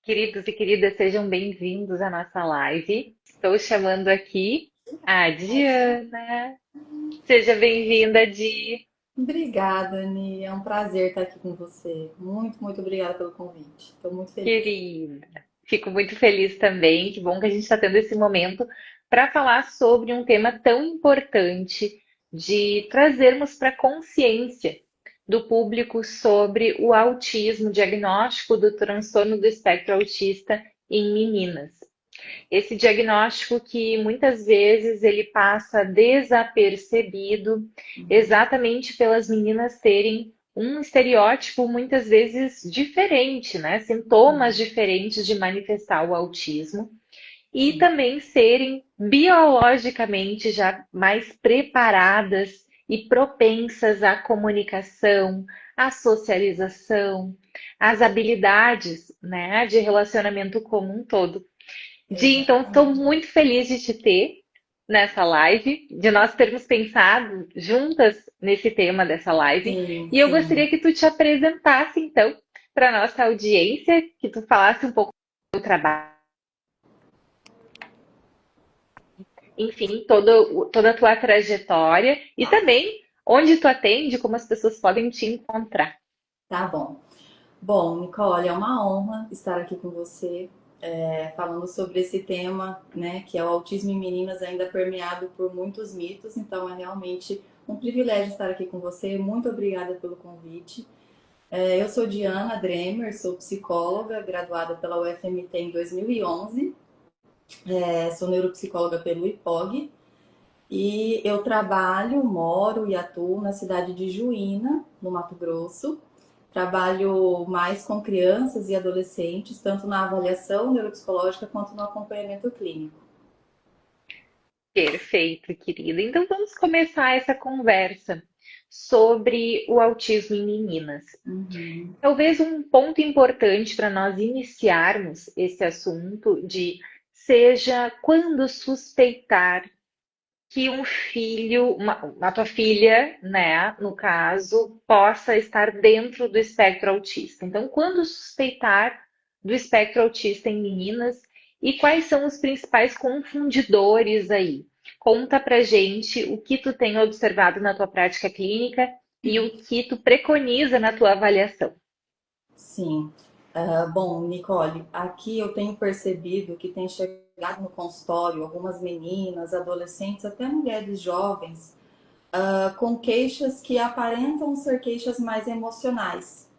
Queridos e queridas, sejam bem-vindos à nossa live. Estou chamando aqui a Diana. Seja bem-vinda, Di. Obrigada, Ani. É um prazer estar aqui com você. Muito, muito obrigada pelo convite. Estou muito feliz. Querida. Fico muito feliz também. Que bom que a gente está tendo esse momento para falar sobre um tema tão importante de trazermos para a consciência do público sobre o autismo, o diagnóstico do transtorno do espectro autista em meninas. Esse diagnóstico que muitas vezes ele passa desapercebido, exatamente pelas meninas terem um estereótipo muitas vezes diferente, né? Sintomas diferentes de manifestar o autismo e Sim, também serem biologicamente já mais preparadas e propensas à comunicação, à socialização, às habilidades, né, de relacionamento como um todo. Di, então estou exatamente. muito feliz de te ter nessa live, de nós termos pensado juntas nesse tema dessa live. Sim, E eu sim. gostaria que tu te apresentasse, então, para a nossa audiência, que tu falasse um pouco do teu trabalho, enfim, toda a tua trajetória e também onde tu atende, como as pessoas podem te encontrar. Tá bom. Bom, Nicole, é uma honra estar aqui com você, falando sobre esse tema, né, que é o autismo em meninas ainda permeado por muitos mitos. Então, é realmente um privilégio estar aqui com você. Muito obrigada pelo convite. Eu sou Diana Dremer, sou psicóloga, graduada pela UFMT em 2011. Sou neuropsicóloga pelo IPOG. E eu trabalho, moro e atuo na cidade de Juína, no Mato Grosso. Trabalho mais com crianças e adolescentes, tanto na avaliação neuropsicológica quanto no acompanhamento clínico. Perfeito, querida. Então vamos começar essa conversa sobre o autismo em meninas. Uhum. Talvez um ponto importante para nós iniciarmos esse assunto de seja quando suspeitar que um filho, uma tua filha, né, no caso, possa estar dentro do espectro autista. Então, quando suspeitar do espectro autista em meninas e quais são os principais confundidores aí? Conta pra gente o que tu tem observado na tua prática clínica e o que tu preconiza na tua avaliação. Sim. Bom, Nicole, aqui eu tenho percebido que tem chegado no consultório algumas meninas, adolescentes, até mulheres jovens, com queixas que aparentam ser queixas mais emocionais,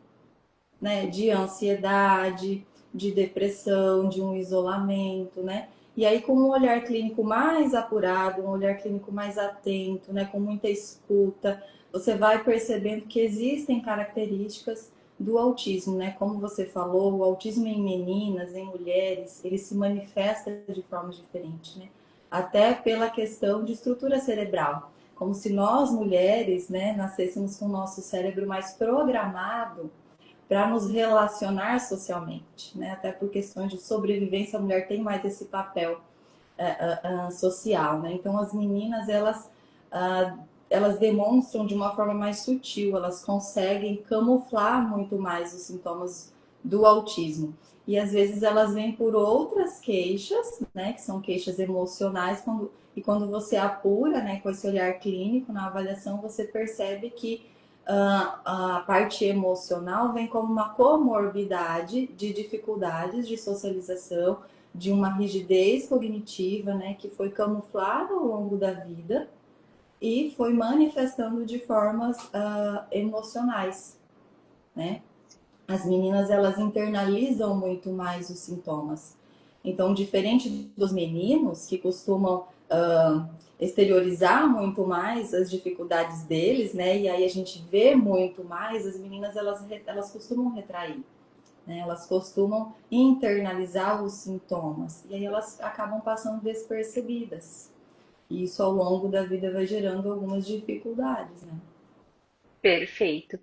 né, de ansiedade, de depressão, de um isolamento, né? E aí, com um olhar clínico mais apurado, um olhar clínico mais atento, né, com muita escuta, você vai percebendo que existem características do autismo, né? Como você falou, o autismo em meninas, em mulheres, ele se manifesta de formas diferentes, né? Até pela questão de estrutura cerebral, como se nós mulheres, né, nascêssemos com o nosso cérebro mais programado para nos relacionar socialmente, né? Até por questões de sobrevivência, a mulher tem mais esse papel social, né? Então as meninas elas demonstram de uma forma mais sutil, elas conseguem camuflar muito mais os sintomas do autismo. E às vezes elas vêm por outras queixas, né, que são queixas emocionais, quando você apura, né, com esse olhar clínico na avaliação, você percebe que a parte emocional vem como uma comorbidade de dificuldades de socialização, de uma rigidez cognitiva, né, que foi camuflada ao longo da vida e foi manifestando de formas emocionais, né? As meninas elas internalizam muito mais os sintomas. Então, diferente dos meninos que costumam exteriorizar muito mais as dificuldades deles, né? E aí a gente vê muito mais, as meninas elas costumam retrair, né? Elas costumam internalizar os sintomas e aí elas acabam passando despercebidas. E isso ao longo da vida vai gerando algumas dificuldades, né? Perfeito.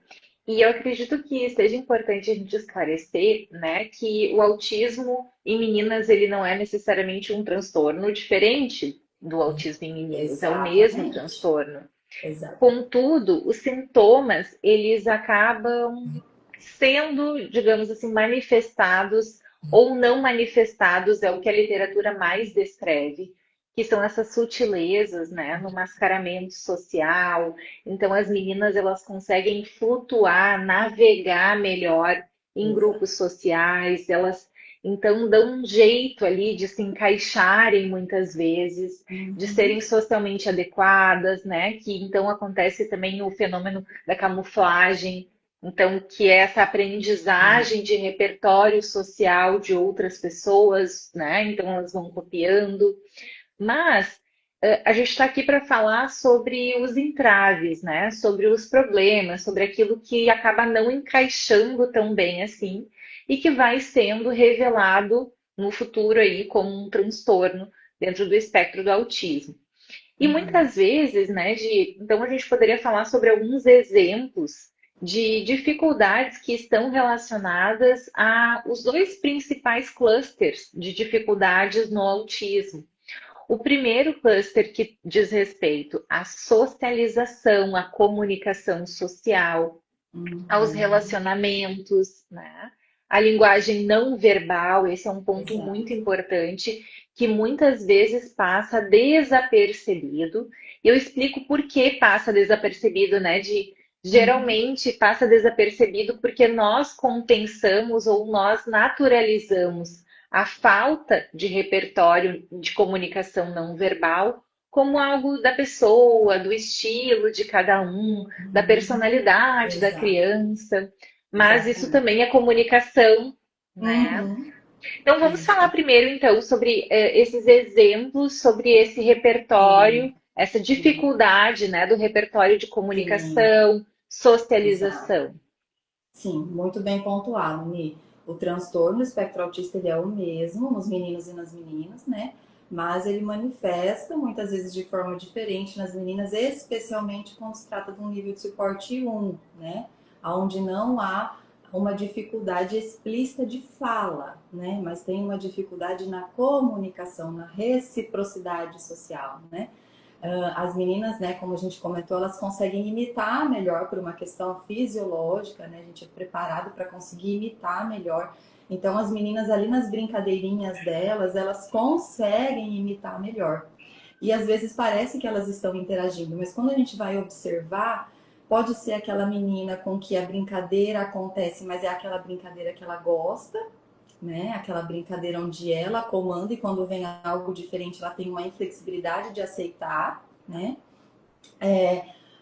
E eu acredito que seja importante a gente esclarecer, né, que o autismo em meninas ele não é necessariamente um transtorno diferente do autismo em meninos, é o mesmo Exatamente. transtorno. Exato. Contudo, os sintomas eles acabam sendo, digamos assim, manifestados ou não manifestados é o que a literatura mais descreve, que são essas sutilezas, né, no mascaramento social. Então as meninas elas conseguem flutuar, navegar melhor em Exato. grupos sociais, elas então dão um jeito ali de se encaixarem muitas vezes, de Uhum. serem socialmente adequadas, né? Que então acontece também o fenômeno da camuflagem, então, que é essa Sim. aprendizagem de repertório social de outras pessoas, né? Então, elas vão copiando. Mas a gente está aqui para falar sobre os entraves, né? Sobre os problemas, sobre aquilo que acaba não encaixando tão bem assim e que vai sendo revelado no futuro aí como um transtorno dentro do espectro do autismo. E Uhum. muitas vezes, né, então a gente poderia falar sobre alguns exemplos de dificuldades que estão relacionadas a os dois principais clusters de dificuldades no autismo. O primeiro cluster que diz respeito à socialização, à comunicação social, aos Uhum. relacionamentos, né? A linguagem não verbal, esse é um ponto muito Exato. importante, que muitas vezes passa desapercebido. E eu explico por que passa desapercebido, né? Uhum. Geralmente passa desapercebido porque nós compensamos ou nós naturalizamos a falta de repertório de comunicação não verbal como algo da pessoa, do estilo de cada um, da Uhum. personalidade da Exato. criança, mas isso Exatamente. também é comunicação, né? Uhum. Então vamos Isso. falar primeiro então sobre esses exemplos, sobre esse Sim, repertório, essa sim, dificuldade, né, do repertório de sim, comunicação, exato. socialização. Sim, muito bem pontuado, Mi. O transtorno do espectro autista ele é o mesmo nos meninos e nas meninas, né? Mas ele manifesta muitas vezes de forma diferente nas meninas, especialmente quando se trata de um nível de suporte 1, né? Onde não há uma dificuldade explícita de fala, né? Mas tem uma dificuldade na comunicação, na reciprocidade social, né? As meninas, né, como a gente comentou, elas conseguem imitar melhor por uma questão fisiológica, né? A gente é preparado para conseguir imitar melhor. Então, as meninas ali nas brincadeirinhas delas, elas conseguem imitar melhor. E às vezes parece que elas estão interagindo, mas quando a gente vai observar, pode ser aquela menina com que a brincadeira acontece, mas é aquela brincadeira que ela gosta, né? Aquela brincadeira onde ela comanda e quando vem algo diferente ela tem uma inflexibilidade de aceitar, né?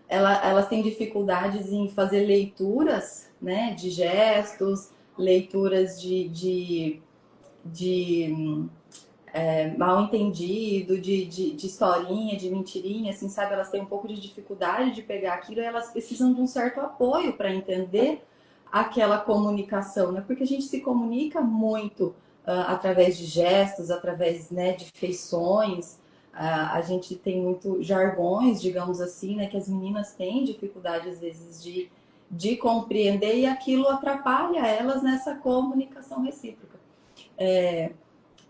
Elas têm dificuldades em fazer leituras, né? De gestos, leituras de mal entendido, de historinha, de mentirinha, assim, sabe? Elas têm um pouco de dificuldade de pegar aquilo e elas precisam de um certo apoio para entender aquela comunicação, né? Porque a gente se comunica muito através de gestos, através, né, de feições. A gente tem muito jargões, digamos assim, né? Que as meninas têm dificuldade, às vezes, de compreender e aquilo atrapalha elas nessa comunicação recíproca.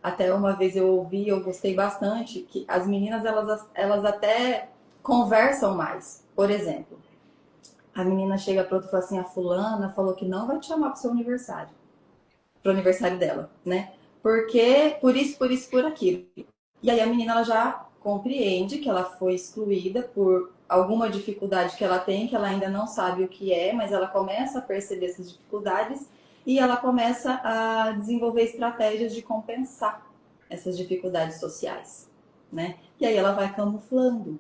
Até uma vez eu ouvi, eu gostei bastante, que as meninas elas até conversam mais. Por exemplo, a menina chega para outra e fala assim: a fulana falou que não vai te chamar para o seu aniversário, para o aniversário dela, né? Porque por isso, por aquilo. E aí a menina ela já compreende que ela foi excluída por alguma dificuldade que ela tem, que ela ainda não sabe o que é, mas ela começa a perceber essas dificuldades e ela começa a desenvolver estratégias de compensar essas dificuldades sociais, né? E aí ela vai camuflando,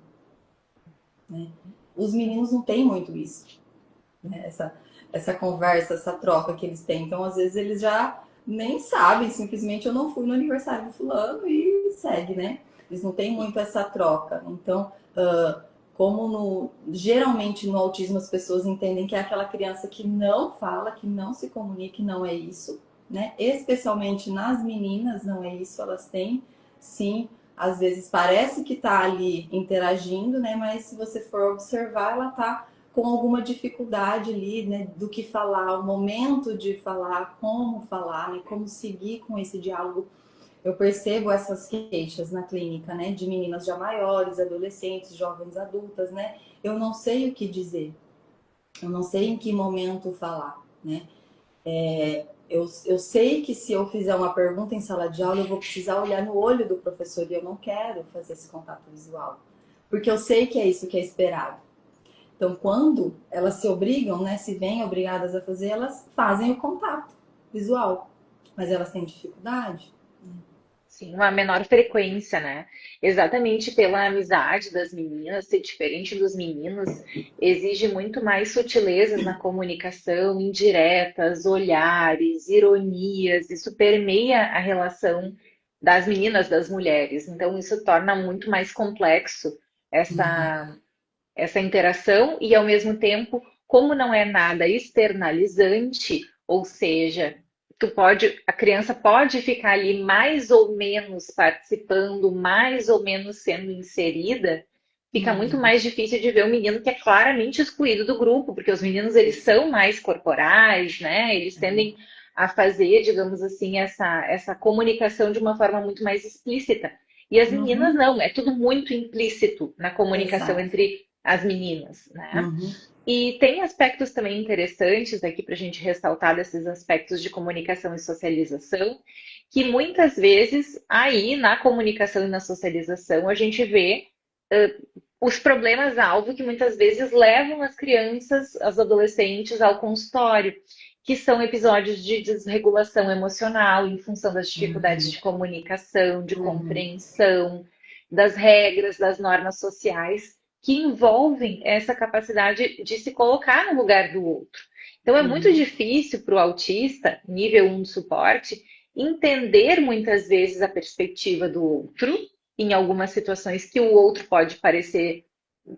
né? Os meninos não têm muito isso, né? Essa conversa, essa troca que eles têm. Então, às vezes, eles já nem sabem, simplesmente eu não fui no aniversário do fulano e segue, né? Eles não têm muito essa troca. Então, como geralmente no autismo as pessoas entendem que é aquela criança que não fala, que não se comunica, e não é isso, né? Especialmente nas meninas, não é isso, elas têm, sim, às vezes parece que tá ali interagindo, né? Mas se você for observar, ela tá com alguma dificuldade ali, né, do que falar, o momento de falar, né, como seguir com esse diálogo. Eu percebo essas queixas na clínica, né, de meninas já maiores, adolescentes, jovens adultas, né, eu não sei o que dizer, eu não sei em que momento falar, né, Eu sei que se eu fizer uma pergunta em sala de aula, eu vou precisar olhar no olho do professor e eu não quero fazer esse contato visual. Porque eu sei que é isso que é esperado. Então, quando elas se obrigam, né, se veem obrigadas a fazer, elas fazem o contato visual. Mas elas têm dificuldade. Sim, uma menor frequência, né? Exatamente pela amizade das meninas ser diferente dos meninos, exige muito mais sutilezas na comunicação, indiretas, olhares, ironias, isso permeia a relação das meninas, das mulheres. Então, isso torna muito mais complexo essa, essa interação e, ao mesmo tempo, como não é nada externalizante, ou seja, a criança pode ficar ali mais ou menos participando, mais ou menos sendo inserida, fica muito Uhum. mais difícil de ver o menino que é claramente excluído do grupo, porque os meninos eles são mais corporais, né? Eles tendem a fazer, digamos assim, essa comunicação de uma forma muito mais explícita. E as meninas Uhum. não, é tudo muito implícito na comunicação Exato. entre as meninas, né? Uhum. E tem aspectos também interessantes aqui para a gente ressaltar desses aspectos de comunicação e socialização, que muitas vezes aí na comunicação e na socialização a gente vê os problemas-alvo que muitas vezes levam as crianças, as adolescentes ao consultório, que são episódios de desregulação emocional em função das dificuldades Uhum. de comunicação, de Uhum. compreensão, das regras, das normas sociais que envolvem essa capacidade de se colocar no lugar do outro. Então é muito Uhum. difícil para o autista, nível 1 de suporte, entender muitas vezes a perspectiva do outro em algumas situações que o outro pode parecer,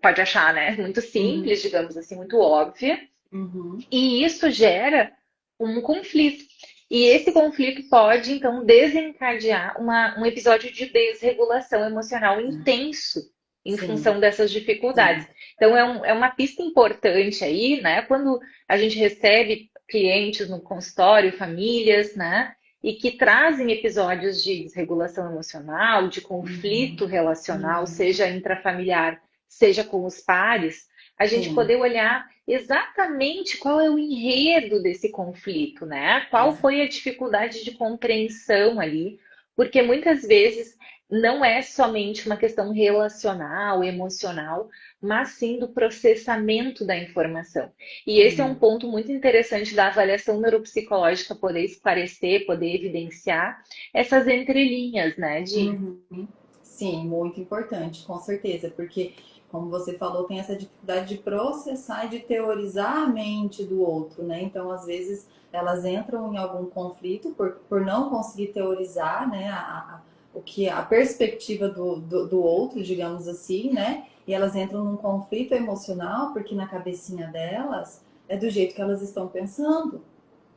pode achar, né, muito Uhum. simples, digamos assim, muito óbvia, Uhum. e isso gera um conflito. E esse conflito pode, então, desencadear um episódio de desregulação emocional intenso em Sim. função dessas dificuldades. Então, é uma pista importante aí, né? Quando a gente recebe clientes no consultório, famílias, né? E que trazem episódios de desregulação emocional, de conflito Uhum. relacional, Uhum. seja intrafamiliar, seja com os pares, a gente Sim. poder olhar exatamente qual é o enredo desse conflito, né? Qual Exato. foi a dificuldade de compreensão ali? Porque muitas vezes não é somente uma questão relacional, emocional, mas sim do processamento da informação. E esse é um Sim. ponto muito interessante da avaliação neuropsicológica poder esclarecer, poder evidenciar essas entrelinhas, né, de Uhum. Sim, muito importante, com certeza, porque, como você falou, tem essa dificuldade de processar e de teorizar a mente do outro, né? Então, às vezes, elas entram em algum conflito por não conseguir teorizar, né, o que a perspectiva do outro, digamos assim, né? E elas entram num conflito emocional, porque na cabecinha delas é do jeito que elas estão pensando,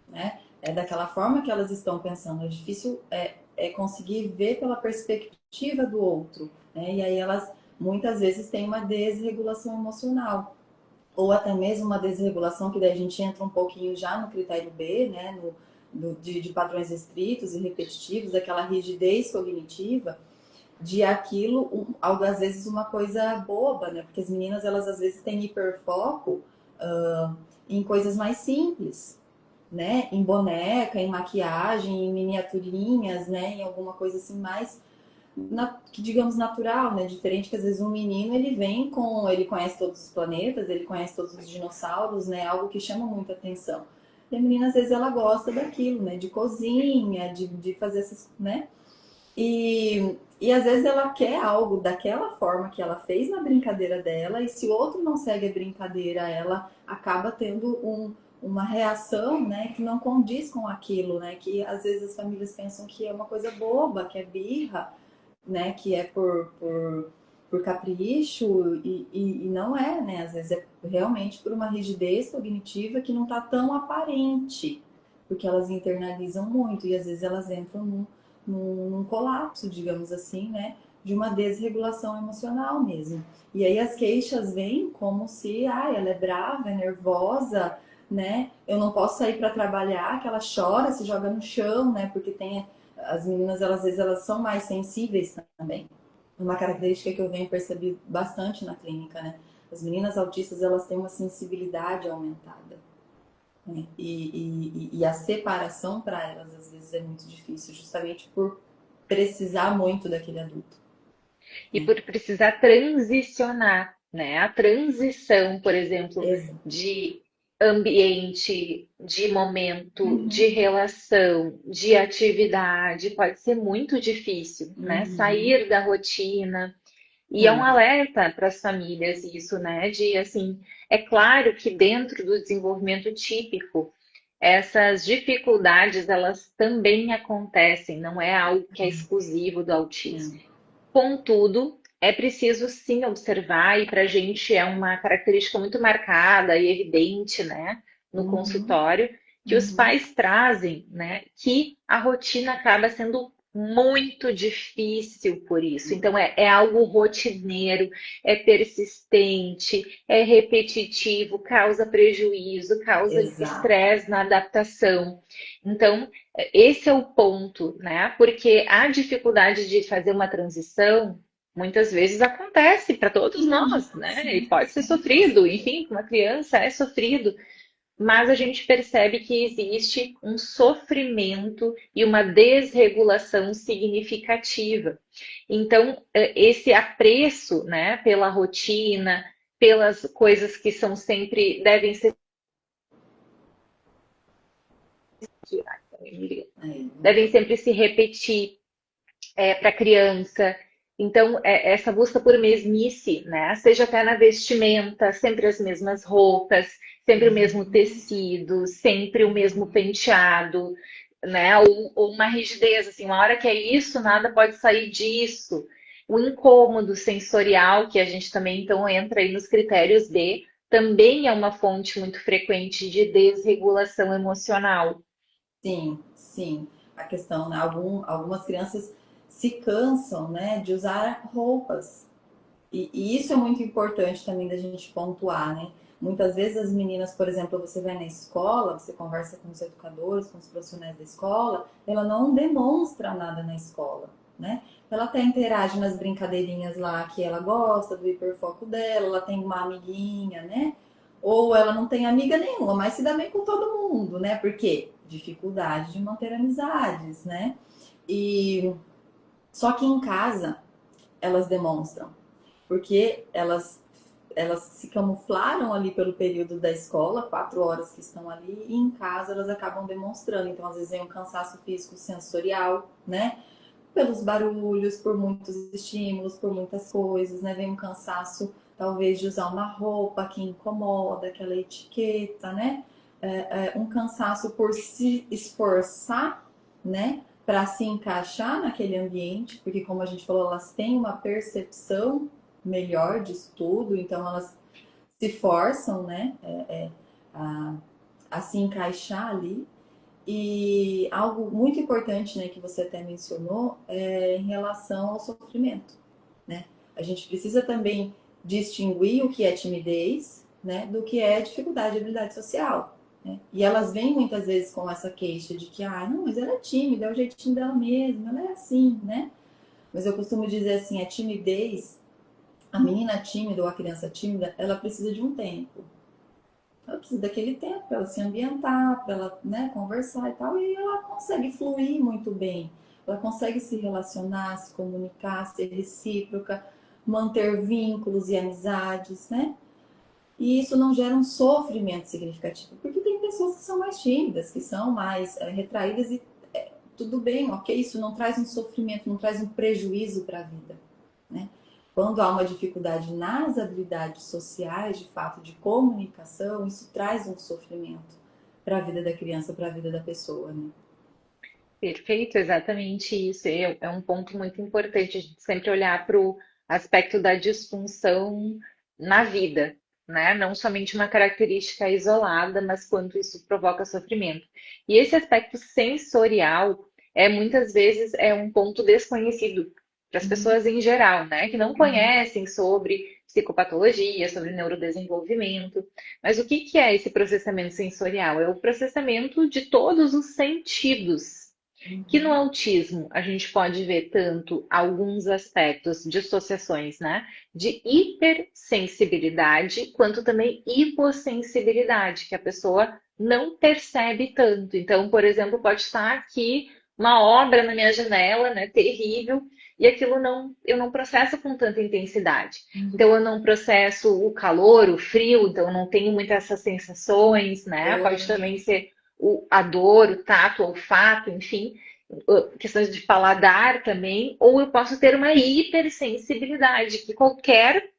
né? É daquela forma que elas estão pensando. É difícil conseguir ver pela perspectiva do outro, né? E aí elas muitas vezes têm uma desregulação emocional ou até mesmo uma desregulação que daí a gente entra um pouquinho já no critério B, né? De padrões estritos e repetitivos, aquela rigidez cognitiva de aquilo, algo às vezes uma coisa boba, né? Porque as meninas elas às vezes têm hiperfoco em coisas mais simples, né? Em boneca, em maquiagem, em miniaturinhas, né? Em alguma coisa assim mais, que digamos natural, né? Diferente que às vezes um menino ele vem com, ele conhece todos os planetas, ele conhece todos os dinossauros, né? Algo que chama muita atenção. E a menina às vezes ela gosta daquilo, né? De cozinha, de fazer essas, né? E às vezes ela quer algo daquela forma que ela fez na brincadeira dela, e se o outro não segue a brincadeira, ela acaba tendo uma reação, né, que não condiz com aquilo, né, que às vezes as famílias pensam que é uma coisa boba, que é birra, né, que é por capricho, e não é, né, às vezes é realmente por uma rigidez cognitiva que não está tão aparente, porque elas internalizam muito, e às vezes elas entram num colapso, digamos assim, né? De uma desregulação emocional mesmo. E aí as queixas vêm como se, ela é brava, é nervosa, né? Eu não posso sair para trabalhar, que ela chora, se joga no chão, né? Porque tem as meninas, elas, às vezes elas são mais sensíveis também. Uma característica que eu venho perceber bastante na clínica, né? As meninas autistas, elas têm uma sensibilidade aumentada. né? E a separação para elas às vezes é muito difícil, justamente por precisar muito daquele adulto, E né? por precisar transicionar, né? A transição, por exemplo, Exato. de ambiente, de momento, de Uhum, relação, de atividade, pode ser muito difícil, né? uhum, Sair da rotina. E é um sim, alerta para as famílias isso, né? De assim, é claro que dentro do desenvolvimento típico, essas dificuldades elas também acontecem, não é algo que é exclusivo do autismo. sim. Contudo, é preciso sim observar, e para a gente é uma característica muito marcada e evidente, né, no Uhum, consultório, que os uhum, pais trazem, né, que a rotina acaba sendo muito difícil por isso. Então, é algo rotineiro, é persistente, é repetitivo, causa prejuízo, causa exato. estresse na adaptação. Então, esse é o ponto, né? Porque a dificuldade de fazer uma transição muitas vezes acontece para todos Uhum, nós, né? E sim, pode ser sim, com sofrido, certeza. enfim, uma criança é sofrido, mas a gente percebe que existe um sofrimento e uma desregulação significativa. Então, esse apreço, né, pela rotina, pelas coisas que são sempre devem ser Aí, devem sempre se repetir para a criança. Então, essa busca por mesmice, né? Seja até na vestimenta, sempre as mesmas roupas, sempre o mesmo tecido, sempre o mesmo penteado, né? Ou uma rigidez, assim, uma hora que é isso, nada pode sair disso. O incômodo sensorial, que a gente também então entra aí nos critérios D, também é uma fonte muito frequente de desregulação emocional. sim, sim. A questão, né? Algumas crianças se cansam, né, de usar roupas. E isso é muito importante também da gente pontuar, né? Muitas vezes as meninas, por exemplo, você vai na escola, você conversa com os educadores, com os profissionais da escola, ela não demonstra nada na escola, né? Ela até interage nas brincadeirinhas lá que ela gosta, do hiperfoco dela, ela tem uma amiguinha, né? Ou ela não tem amiga nenhuma, mas se dá bem com todo mundo, né? Por quê? Dificuldade de manter amizades, né? E só que em casa elas demonstram, porque elas se camuflaram ali pelo período da escola, 4 horas que estão ali, e em casa elas acabam demonstrando. Então, às vezes, vem um cansaço físico sensorial, né? Pelos barulhos, por muitos estímulos, por muitas coisas, né? Vem um cansaço, talvez, de usar uma roupa que incomoda, aquela etiqueta, né? Um cansaço por se esforçar, né? Para se encaixar naquele ambiente, porque, como a gente falou, elas têm uma percepção melhor de estudo, então elas se forçam, né? A, a se encaixar ali. E algo muito importante, né, que você até mencionou, é em relação ao sofrimento, né? A gente precisa também distinguir o que é timidez, né, do que é dificuldade de habilidade social, né? E elas vêm muitas vezes com essa queixa de que, ah, não, mas ela é tímida, é o jeitinho dela mesmo, ela é assim, né? Mas eu costumo dizer assim, a timidez, a menina tímida ou a criança tímida, ela precisa de um tempo. Ela precisa daquele tempo para ela se ambientar, para ela, né, conversar e tal, e ela consegue fluir muito bem. Ela consegue se relacionar, se comunicar, ser recíproca, manter vínculos e amizades, né? E isso não gera um sofrimento significativo, porque tem pessoas que são mais tímidas, que são mais retraídas e tudo bem, ok? Isso não traz um sofrimento, não traz um prejuízo para a vida, né? Quando há uma dificuldade nas habilidades sociais, de fato, de comunicação, isso traz um sofrimento para a vida da criança, para a vida da pessoa, né? Perfeito, exatamente isso. É um ponto muito importante a gente sempre olhar para o aspecto da disfunção na vida, né? Não somente uma característica isolada, mas quanto isso provoca sofrimento. E esse aspecto sensorial muitas vezes é um ponto desconhecido para as Uhum. pessoas em geral, né? Que não conhecem sobre psicopatologia, sobre neurodesenvolvimento. Mas o que que é esse processamento sensorial? É o processamento de todos os sentidos que no Uhum. autismo a gente pode ver tanto alguns aspectos, dissociações, né, de hipersensibilidade, quanto também hipossensibilidade, que a pessoa não percebe tanto. Então, por exemplo, pode estar aqui uma obra na minha janela, né, terrível, e aquilo não, eu não processo com tanta intensidade. Então, eu não processo o calor, o frio, então eu não tenho muitas essas sensações, né? Pode Dor. também ser a dor, o tato, o olfato, enfim, questões de paladar também, ou eu posso ter uma hipersensibilidade, que qualquer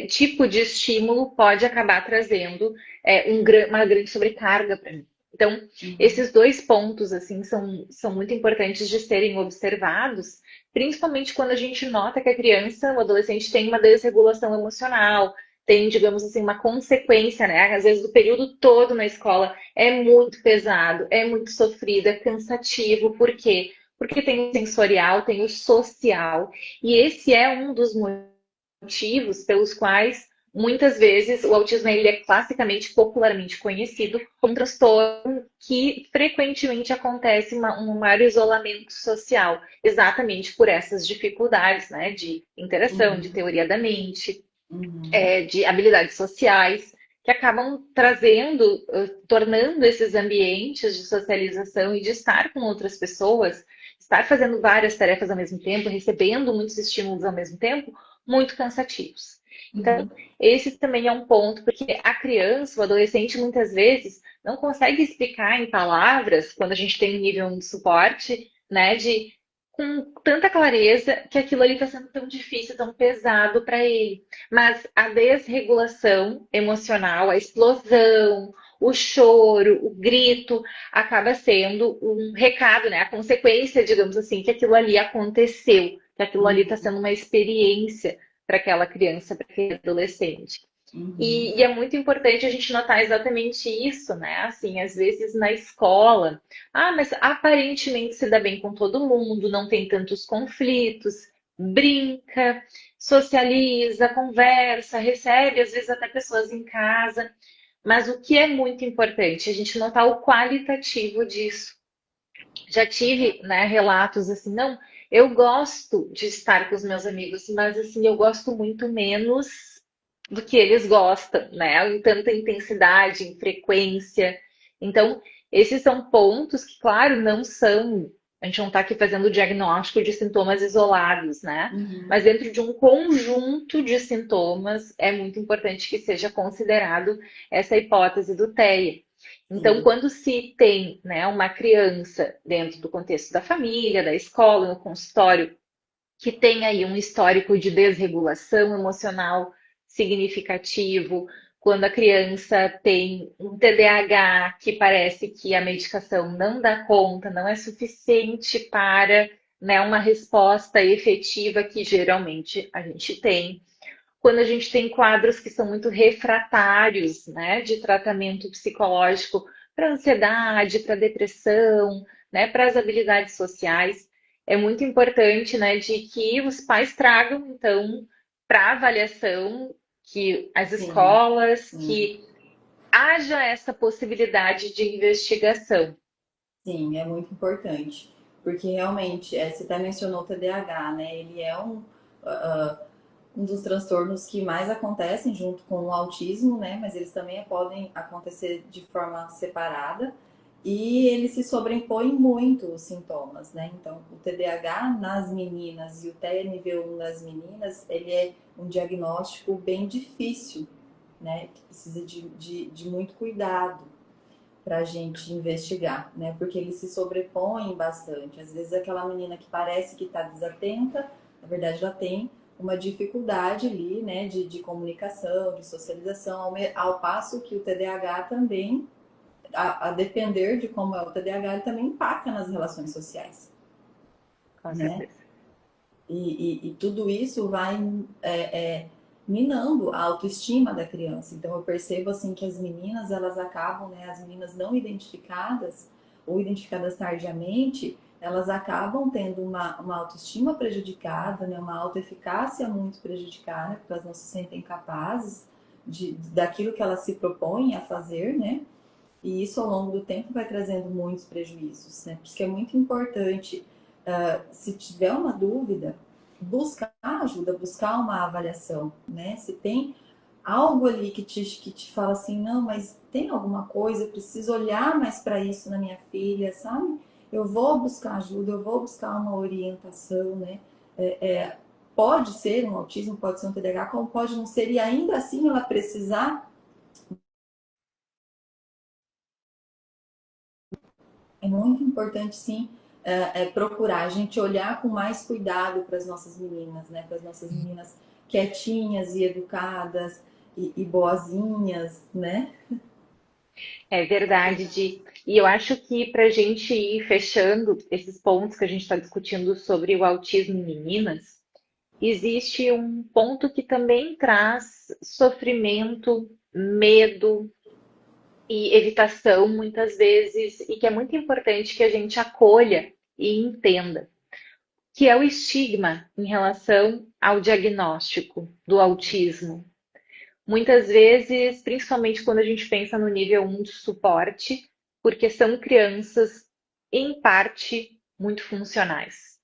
tipo de estímulo pode acabar trazendo uma grande sobrecarga para mim. Então, Uhum. esses dois pontos assim são muito importantes de serem observados, principalmente quando a gente nota que a criança, o adolescente tem uma desregulação emocional, tem, digamos assim, uma consequência, né? Às vezes, do período todo na escola é muito pesado, é muito sofrido, é cansativo. Por quê? Porque tem o sensorial, tem o social, e esse é um dos motivos pelos quais muitas vezes o autismo ele é classicamente, popularmente conhecido como um transtorno que frequentemente acontece um maior isolamento social, exatamente por essas dificuldades, né, de interação, de Uhum. teoria da mente, Uhum. de habilidades sociais, que acabam trazendo, tornando esses ambientes de socialização e de estar com outras pessoas, estar fazendo várias tarefas ao mesmo tempo, recebendo muitos estímulos ao mesmo tempo, muito cansativos. Então, Uhum. esse também é um ponto, porque a criança, o adolescente, muitas vezes não consegue explicar em palavras, quando a gente tem um nível de suporte, né, de com tanta clareza que aquilo ali está sendo tão difícil, tão pesado para ele. Mas a desregulação emocional, a explosão, o choro, o grito, acaba sendo um recado, né? A consequência, digamos assim, que aquilo ali aconteceu, que aquilo ali está Uhum. sendo uma experiência para aquela criança, para aquele adolescente. Uhum. E é muito importante a gente notar exatamente isso, né? Assim, às vezes na escola, mas aparentemente se dá bem com todo mundo, não tem tantos conflitos, brinca, socializa, conversa, recebe às vezes até pessoas em casa. Mas o que é muito importante, a gente notar o qualitativo disso. Já tive, né, relatos assim, não, eu gosto de estar com os meus amigos, mas assim, eu gosto muito menos do que eles gostam, né? Em tanta intensidade, em frequência. Então, esses são pontos que, claro, não são. A gente não está aqui fazendo o diagnóstico de sintomas isolados, né? Uhum. Mas dentro de um conjunto de sintomas, é muito importante que seja considerado essa hipótese do TEA. Então, Sim. quando se tem, né, uma criança dentro do contexto da família, da escola, no consultório, que tem aí um histórico de desregulação emocional significativo, quando a criança tem um TDAH que parece que a medicação não dá conta, não é suficiente para, né, uma resposta efetiva que geralmente a gente tem. Quando a gente tem quadros que são muito refratários, né, de tratamento psicológico para ansiedade, para depressão, né, para as habilidades sociais, é muito importante, né, de que os pais tragam, então, para avaliação, que as Sim. escolas, Sim. que haja essa possibilidade de investigação. Sim, é muito importante. Porque realmente, você até mencionou o TDAH, né? Ele é um dos transtornos que mais acontecem junto com o autismo, né? Mas eles também podem acontecer de forma separada e eles se sobrepõem muito os sintomas, né? Então, o TDAH nas meninas e o TEA nível 1 nas meninas, ele é um diagnóstico bem difícil, né? Que precisa de muito cuidado para a gente investigar, né? Porque eles se sobrepõem bastante. Às vezes aquela menina que parece que está desatenta, na verdade ela tem uma dificuldade ali, né, de comunicação, de socialização, ao passo que o TDAH também, a depender de como é o TDAH, ele também impacta nas relações sociais, Com né? certeza. E tudo isso vai minando a autoestima da criança. Então eu percebo assim que as meninas elas acabam, né, as meninas não identificadas ou identificadas tardiamente, elas acabam tendo uma autoestima prejudicada, né, uma autoeficácia muito prejudicada, porque elas não se sentem capazes daquilo que elas se propõem a fazer, né? E isso ao longo do tempo vai trazendo muitos prejuízos, né? Por isso que é muito importante, se tiver uma dúvida, buscar ajuda, buscar uma avaliação, né? Se tem algo ali que te fala assim, não, mas tem alguma coisa, eu preciso olhar mais para isso na minha filha, sabe? Eu vou buscar ajuda, eu vou buscar uma orientação, né? Pode ser um autismo, pode ser um TDAH, como pode não ser, e ainda assim ela precisar. É muito importante, sim, procurar a gente olhar com mais cuidado para as nossas meninas, né? Para as nossas meninas quietinhas e educadas e boazinhas, né? É verdade, Di. E eu acho que para a gente ir fechando esses pontos que a gente está discutindo sobre o autismo em meninas, existe um ponto que também traz sofrimento, medo e evitação, muitas vezes, e que é muito importante que a gente acolha e entenda, que é o estigma em relação ao diagnóstico do autismo. Muitas vezes, principalmente quando a gente pensa no nível 1 de suporte, porque são crianças, em parte, muito funcionais,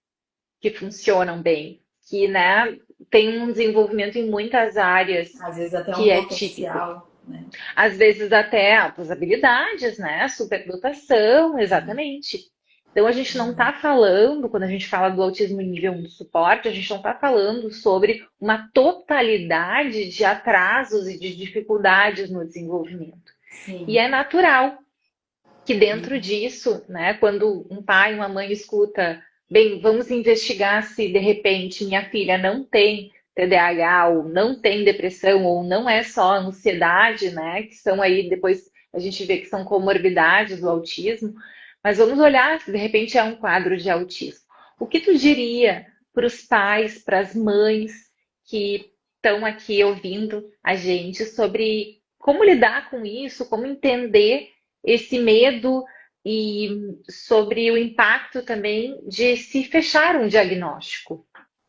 que funcionam bem, que, né, tem um desenvolvimento em muitas áreas Às vezes até um que é típico. potencial, né? Às vezes até altas habilidades, né? Superdotação, exatamente. Então a gente não está falando, quando a gente fala do autismo nível 1 do suporte, a gente não está falando sobre uma totalidade de atrasos e de dificuldades no desenvolvimento. E Sim. é natural que dentro disso, né, quando um pai, uma mãe escuta, bem, vamos investigar se de repente minha filha não tem TDAH ou não tem depressão ou não é só ansiedade, né, que são aí depois a gente vê que são comorbidades do autismo, mas vamos olhar se de repente é um quadro de autismo. O que tu diria para os pais, para as mães que estão aqui ouvindo a gente sobre como lidar com isso, como entender esse medo e sobre o impacto também de se fechar um diagnóstico.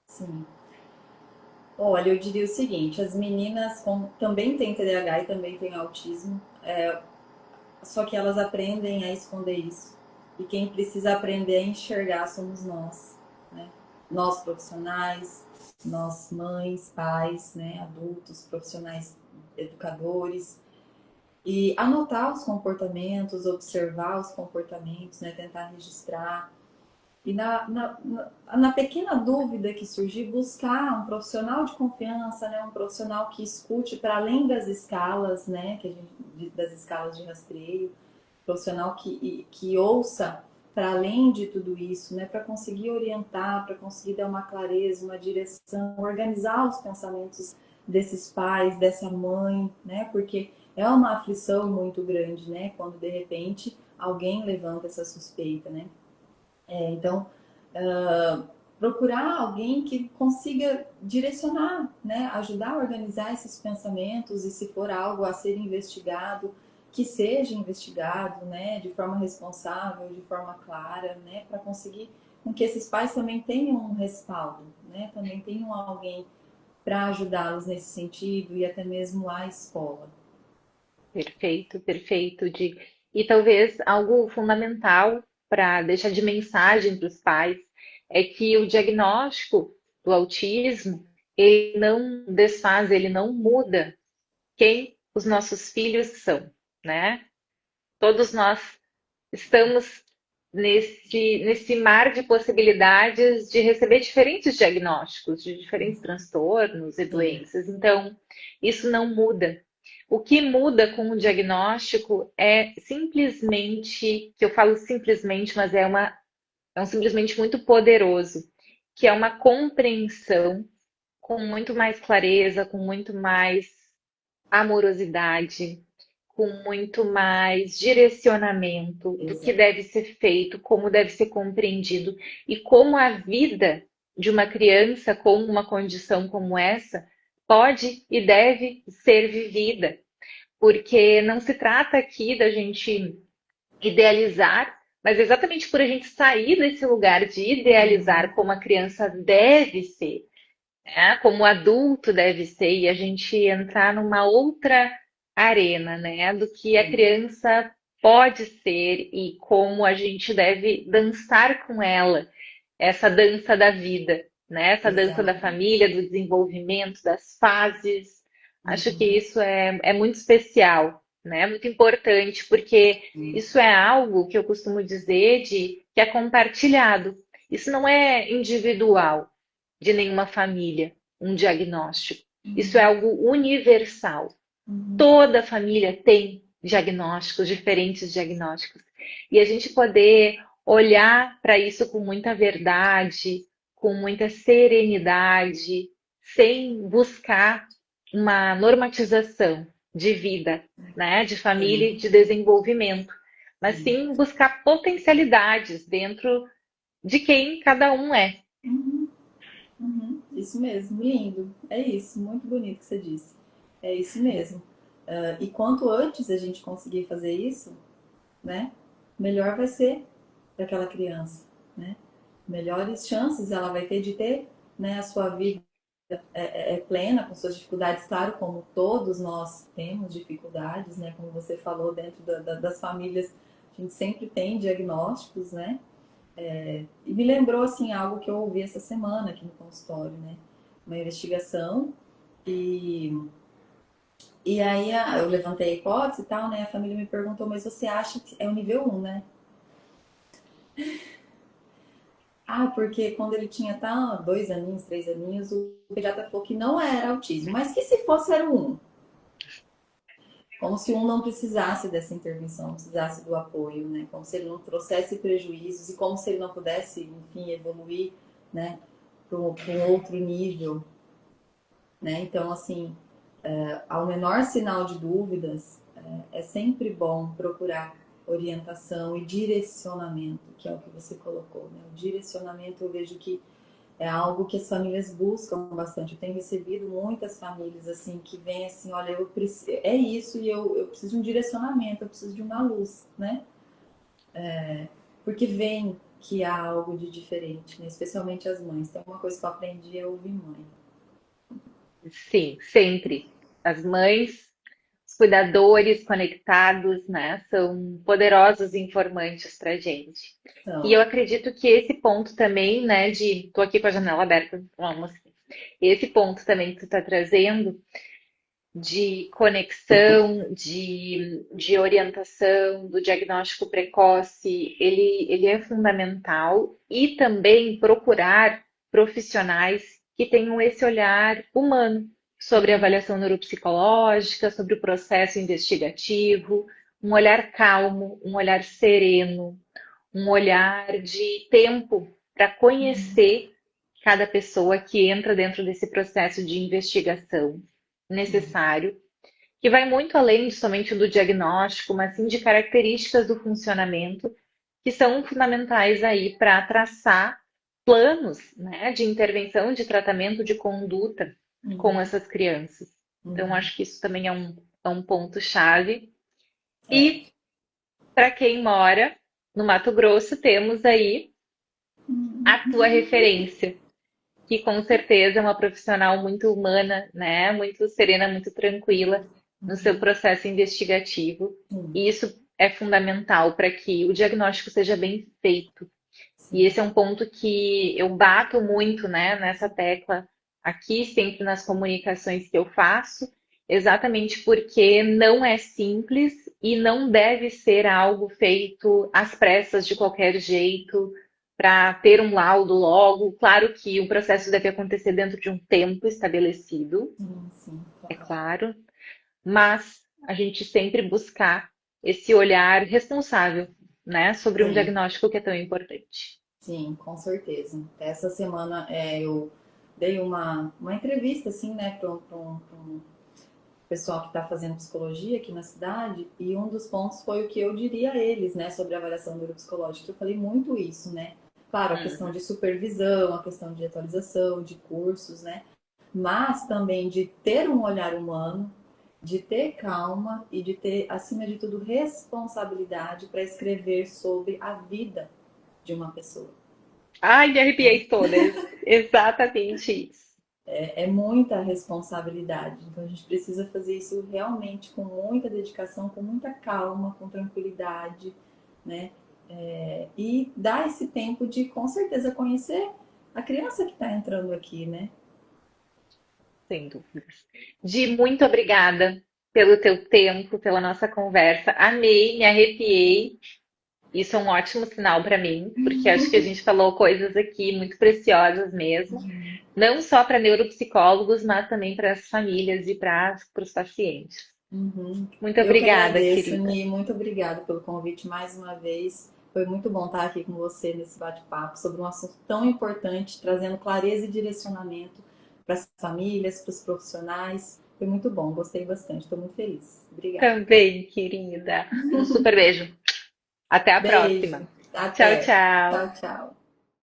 Sim. Olha, eu diria o seguinte: as meninas também têm TDAH e também têm autismo, só que elas aprendem a esconder isso. E quem precisa aprender a enxergar somos nós, né? Nós profissionais, nós mães, pais, né? Adultos, profissionais, educadores. E anotar os comportamentos, observar os comportamentos, né? Tentar registrar. E na pequena dúvida que surgir, buscar um profissional de confiança, né? Um profissional que escute para além das escalas, né? Das escalas de rastreio, profissional que ouça para além de tudo isso, né? Para conseguir orientar, para conseguir dar uma clareza, uma direção, organizar os pensamentos desses pais, dessa mãe, né? Porque é uma aflição muito grande, né? Quando de repente alguém levanta essa suspeita, né? Então, procurar alguém que consiga direcionar, né, ajudar a organizar esses pensamentos e se for algo a ser investigado, que seja investigado, né, de forma responsável, de forma clara, né, para conseguir com que esses pais também tenham um respaldo, né, também tenham alguém para ajudá-los nesse sentido e até mesmo a escola. Perfeito, perfeito. E talvez algo fundamental para deixar de mensagem para os pais é que o diagnóstico do autismo ele não desfaz, ele não muda quem os nossos filhos são, né? Todos nós estamos nesse mar de possibilidades de receber diferentes diagnósticos, de diferentes transtornos e Sim, doenças. Então, isso não muda. O que muda com o diagnóstico é simplesmente, que eu falo simplesmente, mas é um simplesmente muito poderoso, que é uma compreensão com muito mais clareza, com muito mais amorosidade, com muito mais direcionamento do que exato. deve ser feito, como deve ser compreendido e como a vida de uma criança com uma condição como essa pode e deve ser vivida, porque não se trata aqui da gente idealizar, mas exatamente por a gente sair desse lugar de idealizar como a criança deve ser, né? Como o adulto deve ser, e a gente entrar numa outra arena, né? Do que a Sim, criança pode ser e como a gente deve dançar com ela, essa dança da vida, né? Essa dança da exatamente. família, do desenvolvimento, das fases, Acho que isso é muito especial, né? Muito importante, porque Uhum. isso é algo que eu costumo dizer de que é compartilhado. Isso não é individual de nenhuma família, um diagnóstico. Isso é Uhum. algo universal. Uhum. Toda família tem diagnósticos, diferentes diagnósticos. E a gente poder olhar para isso com muita verdade, com muita serenidade, sem buscar uma normatização de vida, né, de família e Sim, de desenvolvimento, mas sim. sim buscar potencialidades dentro de quem cada um é. Uhum. Uhum. Isso mesmo, lindo. É isso, muito bonito que você disse. É isso mesmo. E quanto antes a gente conseguir fazer isso, né, melhor vai ser para aquela criança, né? Melhores chances ela vai ter de ter, né, a sua vida plena, com suas dificuldades, claro, como todos nós temos dificuldades, né? Como você falou, dentro das famílias, a gente sempre tem diagnósticos, né? E me lembrou, assim, algo que eu ouvi essa semana aqui no consultório, né? Uma investigação e, e aí eu levantei a hipótese e tal, né? A família me perguntou, mas você acha que é o nível um, né? Ah, porque quando ele tinha 2 aninhos, 3 aninhos, o pediatra falou que não era autismo, mas que se fosse era o um. Como se um não precisasse dessa intervenção, não precisasse do apoio, né? Como se ele não trouxesse prejuízos e como se ele não pudesse, enfim, evoluir, né, para um outro nível, né? Então, assim, ao menor sinal de dúvidas, é sempre bom procurar orientação e direcionamento, que é o que você colocou, né? O direcionamento eu vejo que é algo que as famílias buscam bastante. Eu tenho recebido muitas famílias assim que vêm assim, olha, eu preciso, é isso e eu preciso de um direcionamento, eu preciso de uma luz, né? Porque vem que há algo de diferente, né? Especialmente as mães. Então, uma coisa que eu aprendi é ouvir mãe. Sim, sempre. As mães, os cuidadores conectados, né, são poderosos informantes para gente. E eu Então, acredito que esse ponto também, né, de tô aqui com a janela aberta, vamos, esse ponto também que tu está trazendo de conexão, de orientação, do diagnóstico precoce, ele é fundamental e também procurar profissionais que tenham esse olhar humano sobre a avaliação neuropsicológica, sobre o processo investigativo, um olhar calmo, um olhar sereno, um olhar de tempo para conhecer cada pessoa que entra dentro desse processo de investigação sim, necessário, que vai muito além de somente do diagnóstico, mas sim de características do funcionamento que são fundamentais aí para traçar planos, né, de intervenção, de tratamento, de conduta com uhum, essas crianças. Então, uhum, acho que isso também é um ponto-chave. é, E para quem mora no Mato Grosso, temos aí a tua referência, que com certeza é uma profissional muito humana, né? Muito serena, muito tranquila no seu processo investigativo. sim, E isso é fundamental para que o diagnóstico seja bem feito. E sim, esse é um ponto que eu bato muito, né, nessa tecla aqui, sempre nas comunicações que eu faço, exatamente porque não é simples e não deve ser algo feito às pressas de qualquer jeito, para ter um laudo logo. Claro que o processo deve acontecer dentro de um tempo estabelecido, sim, é claro. claro, mas a gente sempre buscar esse olhar responsável, né, sobre um Sim. diagnóstico que é tão importante. Sim, com certeza. Essa semana eu dei uma entrevista, assim, né, para um pessoal que está fazendo psicologia aqui na cidade, e um dos pontos foi o que eu diria a eles, né, sobre a avaliação neuropsicológica. Eu falei muito isso, né? Claro, a questão Uhum. de supervisão, a questão de atualização, de cursos, né? Mas também de ter um olhar humano, de ter calma e de ter, acima de tudo, responsabilidade para escrever sobre a vida de uma pessoa. Ai, me Né? arrepiei todas. Exatamente isso. É muita responsabilidade. Então a gente precisa fazer isso realmente com muita dedicação, com muita calma, com tranquilidade, né? E dar esse tempo de, com certeza, conhecer a criança que está entrando aqui, né? Sem dúvidas. Di, muito obrigada pelo teu tempo, pela nossa conversa. Amei, me arrepiei. Isso é um ótimo sinal para mim, porque acho que a gente falou coisas aqui muito preciosas mesmo, não só para neuropsicólogos, mas também para as famílias e para os pacientes. Uhum. Muito Eu que obrigada, agradeço, querida. Ni. Muito obrigada pelo convite mais uma vez. Foi muito bom estar aqui com você nesse bate-papo sobre um assunto tão importante, trazendo clareza e direcionamento para as famílias, para os profissionais. Foi muito bom, gostei bastante, estou muito feliz. Obrigada. Também, querida. Um super beijo. Até a Beijo, próxima. Tchau, até. tchau. Tchau, tchau.